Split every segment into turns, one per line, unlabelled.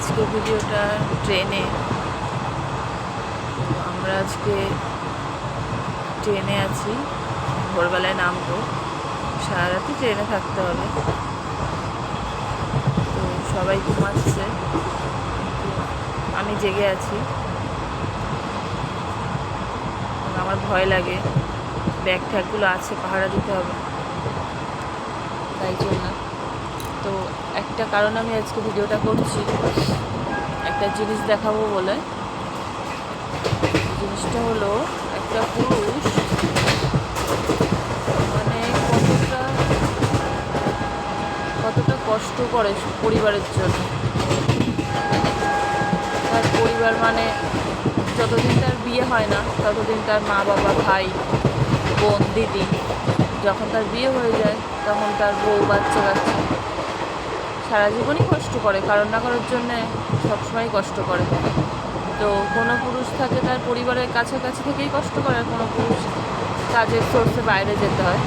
আজকে ভিডিওটা ট্রেনে। আমরা আজকে ট্রেনে আছি, ভোরবেলায় নামবো, সারা রাতি ট্রেনে থাকতে হবে। তো সবাই ঘুমাচ্ছে, আমি জেগে আছি। আমার ভয় লাগে, ব্যাগ ট্যাগগুলো আছে, পাহারা দিতে হবে, তাই জন্য। তো একটা কারণ আমি আজকে ভিডিওটা করছি, একটা জিনিস দেখাবো বলে। জিনিসটা হলো একটা পুরুষ মানে কতটা কষ্ট করে পরিবারের জন্য। তার পরিবার মানে যতদিন তার বিয়ে হয় না ততদিন তার মা বাবা, ভাই বোন, দিদি। যখন তার বিয়ে হয়ে যায় তখন তার বউ, বাচ্চা কাচ্চা, সারা জীবনই কষ্ট করে, কারোর না কারোর জন্যে সবসময় কষ্ট করে। তো কোনো পুরুষ থাকে তার পরিবারের কাছাকাছি থেকেই কষ্ট করে, আর কোনো পুরুষ কাজের সোর্সে বাইরে যেতে হয়।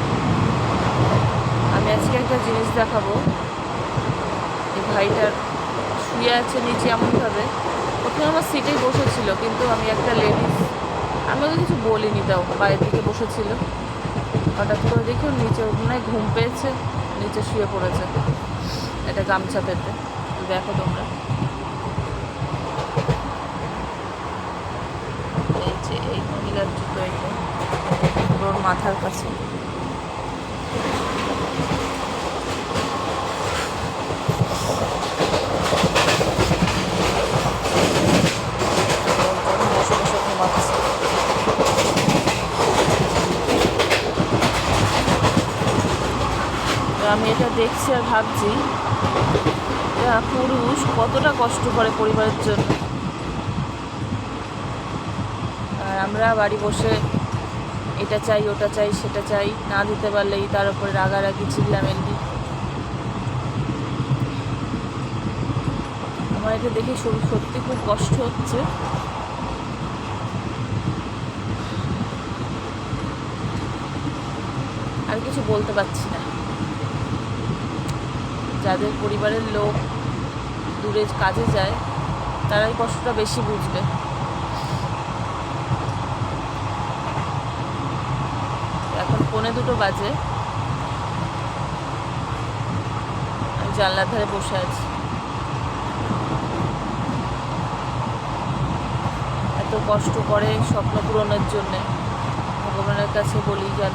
আমি আজকে একটা জিনিস দেখাবো। এই ভাইটার শুয়ে আছে নিচে এমনভাবে, প্রথমে আমার সিটেই বসেছিল, কিন্তু আমি একটা লেডিস, আমি ওকে কিছু বলিনি, তাও বাইরের দিকে বসেছিল। হঠাৎ করে দেখি ওর নিচে মনে হয় ঘুম পেয়েছে, নিচে শুয়ে পড়েছে একটা গামছা পেতে। দেখো তোমরা, এই যে এই মহিলার জুতো, এইটা ওর মাথার কাছে। বসে বসে ঘুমাচ্ছে। আমি এটা দেখছি আর ভাবছি পুরুষ কতটা কষ্ট করে পরিবারের জন্য, আর আমরা বাড়ি বসে এটা চাই, ওটা চাই, সেটা চাই, না দিতে পারলেই তার উপরে রাগারাগি, চিল্লামিল্লি। আমার এটা দেখে সত্যি খুব কষ্ট হচ্ছে। আর কিছু বলতে পারছি না। যাদের পরিবারের লোক দূরে কাজে যায় তারাই কষ্টটা বেশি বুঝবে। এখন 1:45 বাজে, আমি জানলার ধারে বসে আছি। এত কষ্ট করে স্বপ্ন পূরণের জন্যে ভগবানের কাছে বলি, যেন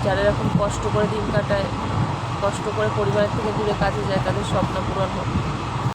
যারা এরকম কষ্ট করে দিন কাটায়, কষ্ট করে পরিবারের থেকে দূরে কাজে যায়, তাদের স্বপ্ন পূরণ হোক।